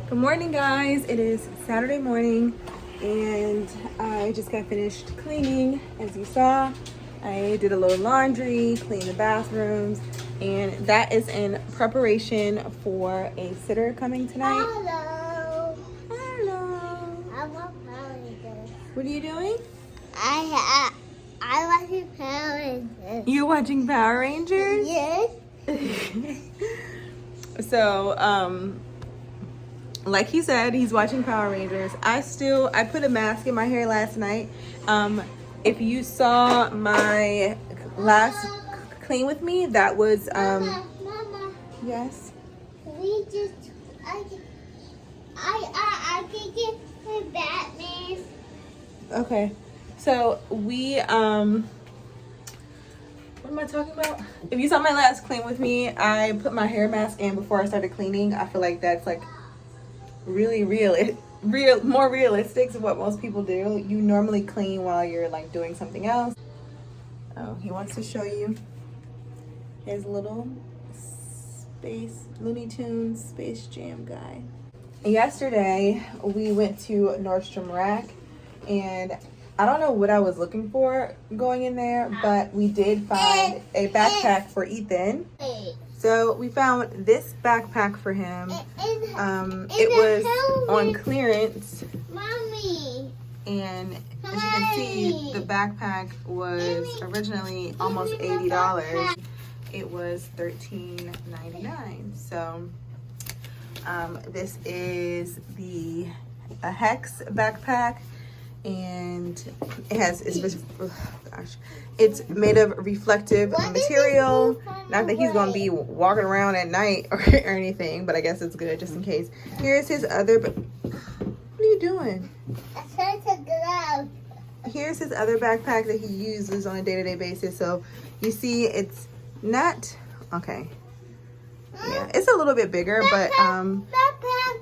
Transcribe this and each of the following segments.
Good morning, guys. It is Saturday morning and I just got finished cleaning. As you saw, I did a little laundry, cleaned the bathrooms, and that is in preparation for a sitter coming tonight. Hello. Hello. I want Power Rangers. What are you doing? I watching Power Rangers. You're watching Power Rangers? Yes. So, like he said, he's watching Power Rangers. I put a mask in my hair last night. If you saw my last clean with me, that was Mama, yes. we just I can get my Batman. Okay. So we what am I talking about? If you saw my last clean with me, I put my hair mask in before I started cleaning. I feel like that's like really more realistic to what most people do. You normally clean while you're like doing something else. Oh, he wants to show you his little space Looney Tunes Space Jam guy. Yesterday we went to Nordstrom Rack, and I don't know what I was looking for going in there, but we did find a backpack for Ethan. So we found this backpack for him. It was on clearance. Mommy. And as you can see, the backpack was originally almost $80. It was $13.99. So this is a Hex backpack, and it's made of reflective material. Not that he's gonna be walking around at night or anything, but I guess it's good just in case. Here's his other. What are you doing? Here's his other backpack that he uses on a day-to-day basis. So you see, it's not okay. Yeah, it's a little bit bigger, but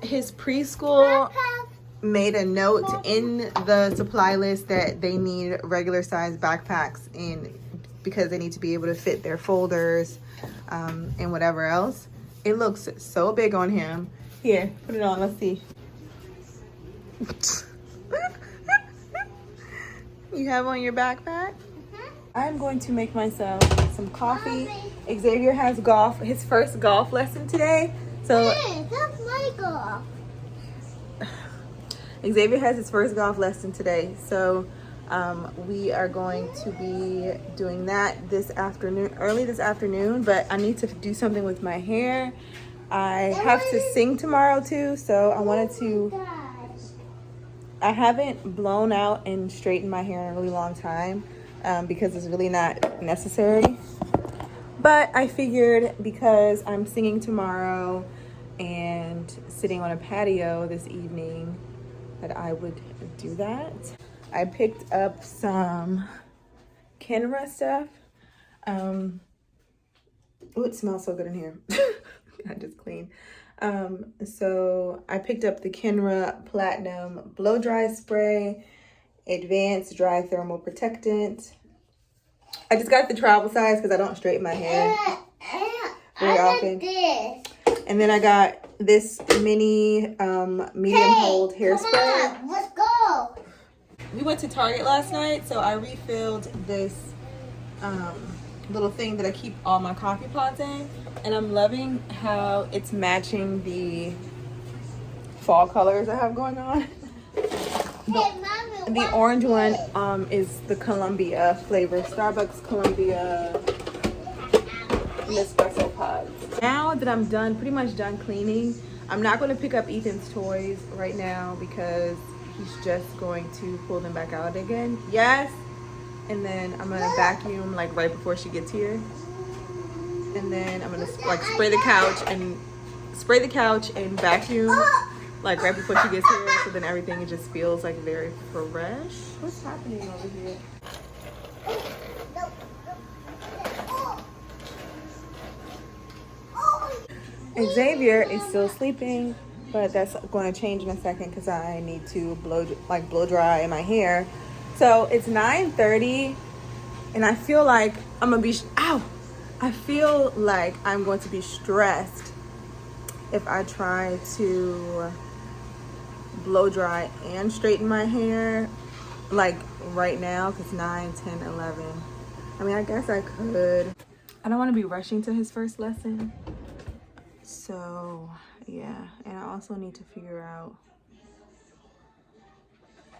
his preschool made a note in the supply list that they need regular size backpacks because they need to be able to fit their folders and whatever else. It looks so big on him. Here, put it on, let's see. You have on your backpack? I'm going to make myself some coffee. Xavier has his first golf lesson today. So hey, that's my golf. Xavier has his first golf lesson today. So we are going to be doing that early this afternoon, but I need to do something with my hair. I have to sing tomorrow too, so I haven't blown out and straightened my hair in a really long time because it's really not necessary. But I figured because I'm singing tomorrow and sitting on a patio this evening that I would do that. I picked up some Kenra stuff. Oh, it smells so good in here. I just cleaned. So I picked up the Kenra Platinum Blow Dry Spray, Advanced Dry Thermal Protectant. I just got the travel size because I don't straighten my hair very often. And then I got this mini medium hold hairspray. Let's go. We went to Target last night, so I refilled this little thing that I keep all my coffee pots in, and I'm loving how it's matching the fall colors I have going on. The orange one is the Columbia flavor, Starbucks Columbia Nespresso pods. Now that I'm pretty much done cleaning, I'm not going to pick up Ethan's toys right now because he's just going to pull them back out again. Yes. And then I'm gonna vacuum like right before she gets here, and then I'm gonna like spray the couch and vacuum like right before she gets here, so then everything just feels like very fresh. What's happening over here? Xavier is still sleeping, but that's going to change in a second because I need to blow dry my hair. So it's 9:30, and I feel like I'm going to be stressed if I try to blow dry and straighten my hair like right now, because 9, 10, 11. I mean, I guess I could. I don't want to be rushing to his first lesson. So yeah, and I also need to figure out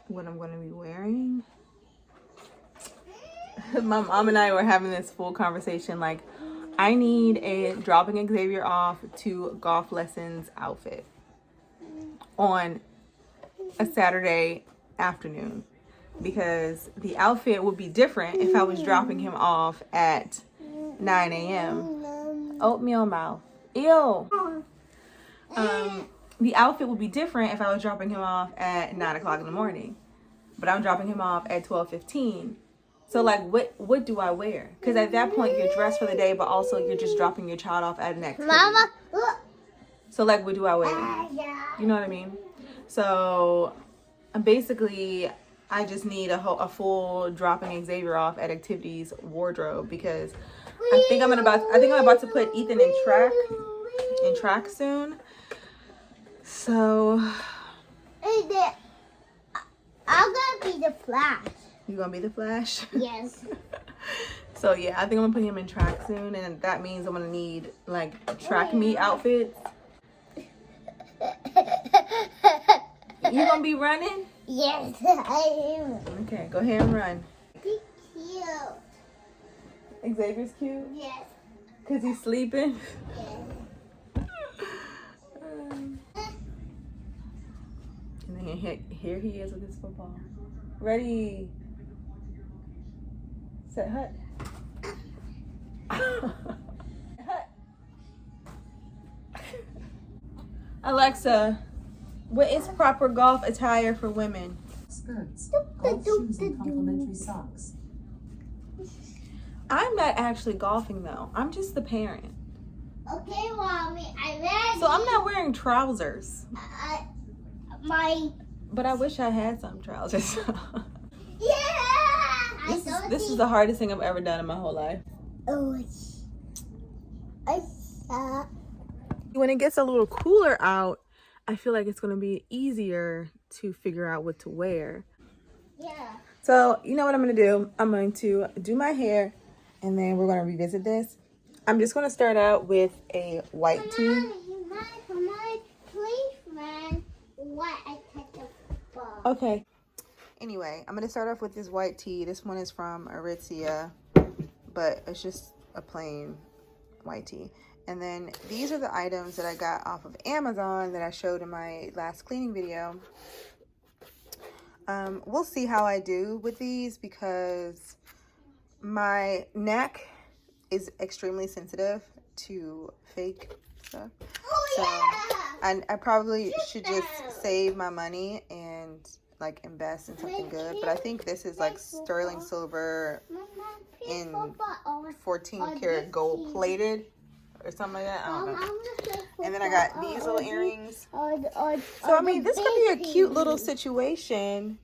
what I'm going to be wearing. My mom and I were having this full conversation, like I need a dropping Xavier off to golf lessons outfit on a Saturday afternoon, because the outfit would be different if I was dropping him off at 9 a.m. Oatmeal mouth. Ew. The outfit would be different if I was dropping him off at 9 o'clock in the morning, but I'm dropping him off at 12:15. So like, what do I wear? Because at that point you're dressed for the day, but also you're just dropping your child off at an activity. Mama. So like, what do I wear? You know what I mean? So basically, I just need a full dropping Xavier off at activities wardrobe, because I think I'm about to put Ethan in track soon. So I'm gonna be the Flash. You gonna be the Flash? Yes. So yeah, I think I'm gonna put him in track soon, and that means I'm gonna need like track meet outfits. You gonna be running? Yes, I am. Okay, go ahead and run. Be cute. Xavier's cute? Yes. Because he's sleeping? Yes. And then here he is with his football. Ready. Set hut. Hut. Alexa, what is proper golf attire for women? Skirts, golf shoes, and complimentary socks. I'm not actually golfing though. I'm just the parent. Okay, Mommy, I'm ready. So I'm not wearing trousers. But I wish I had some trousers. Yeah! This is the hardest thing I've ever done in my whole life. Oh, I saw. When it gets a little cooler out, I feel like it's going to be easier to figure out what to wear. Yeah. So, you know what I'm going to do? I'm going to do my hair, and then we're going to revisit this. I'm just going to start out with a white tee. Please, man. What I catch a ball. Okay. Anyway, I'm going to start off with this white tee. This one is from Aritzia, but it's just a plain white tee. And then these are the items that I got off of Amazon that I showed in my last cleaning video. We'll see how I do with these because my neck is extremely sensitive to fake stuff. So I probably should just save my money and like invest in something good. But I think this is like sterling silver in 14 karat gold plated or something like that. I don't know. And then I got these little earrings. So I mean, this could be a cute little situation.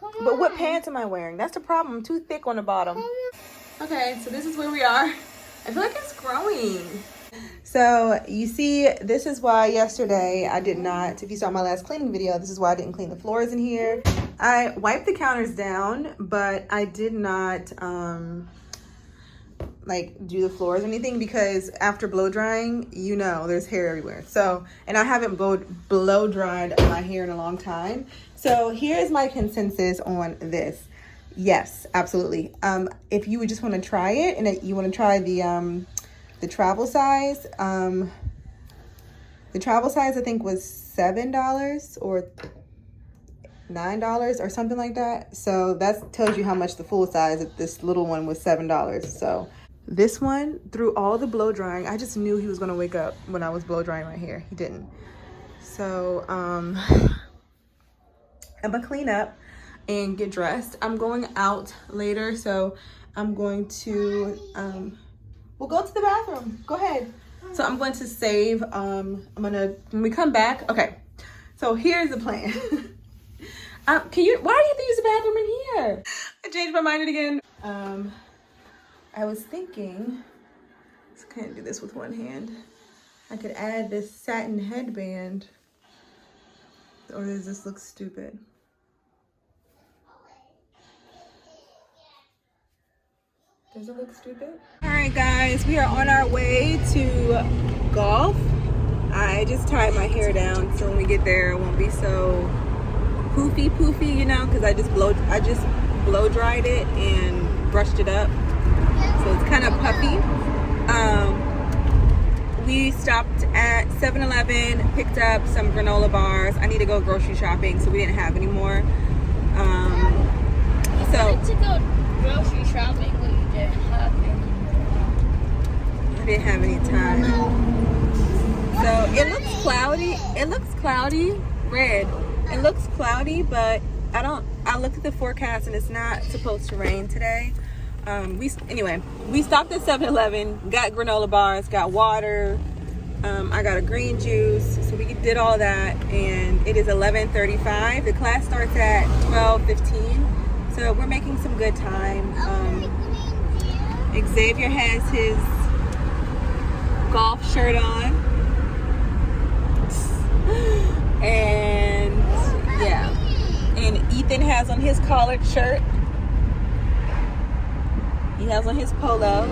But what pants am I wearing? That's the problem. I'm too thick on the bottom. Okay, so this is where we are. I feel like it's growing. So you see, this is why yesterday I did not, if you saw my last cleaning video, this is why I didn't clean the floors in here. I wiped the counters down, but I did not like do the floors or anything because after blow drying, you know, there's hair everywhere. So, and I haven't blow dried my hair in a long time. So here's my consensus on this. Yes, absolutely. If you would just want to try it and you want to try the travel size, I think was $7 or $9 or something like that. So that tells you how much the full size of this little one was $7. So this one, through all the blow drying, I just knew he was going to wake up when I was blow drying my hair. He didn't. So I'm gonna clean up and get dressed. I'm going out later, so I'm going to we'll go to the bathroom. Go ahead. So I'm going to save. I'm gonna, when we come back. Okay. So here's the plan. Why do you have to use the bathroom in here? I changed my mind again. I was thinking, I can't do this with one hand. I could add this satin headband, or does this look stupid? Does it look stupid? All right, guys, we are on our way to golf. I just tied my hair down so when we get there, it won't be so poofy, you know, because I just blow dried it and brushed it up, so it's kind of puffy. We stopped at 7-Eleven, picked up some granola bars. I need to go grocery shopping, so we didn't have any more. I wanted to go grocery shopping, but you didn't have any. I didn't have any time. So it looks cloudy. It looks cloudy, red. It looks cloudy, but I looked at the forecast and it's not supposed to rain today. We stopped at 7-Eleven, got granola bars, got water. I got a green juice. So we did all that, and it is 11:35. The class starts at 12:15. So we're making some good time. Xavier has his golf shirt on. And yeah. And Ethan has on his collared shirt. He has on his polo.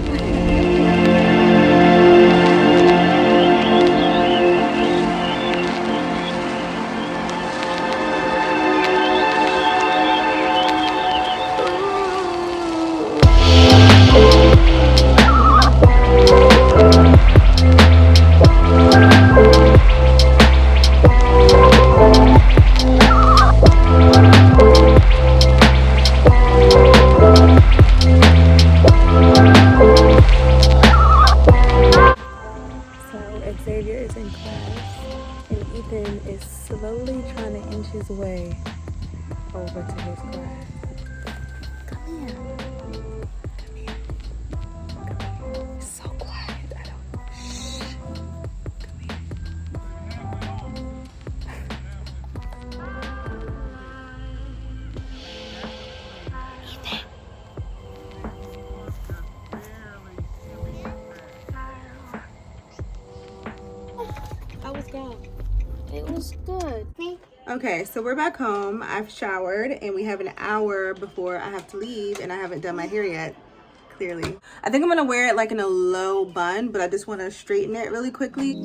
his way over to his class. Come here. Come here. Come here. It's so quiet. I don't. Shh. Come here. Ethan. I was gone. It was good. Okay, so we're back home. I've showered and we have an hour before I have to leave and I haven't done my hair yet, clearly. I think I'm gonna wear it like in a low bun, but I just wanna straighten it really quickly.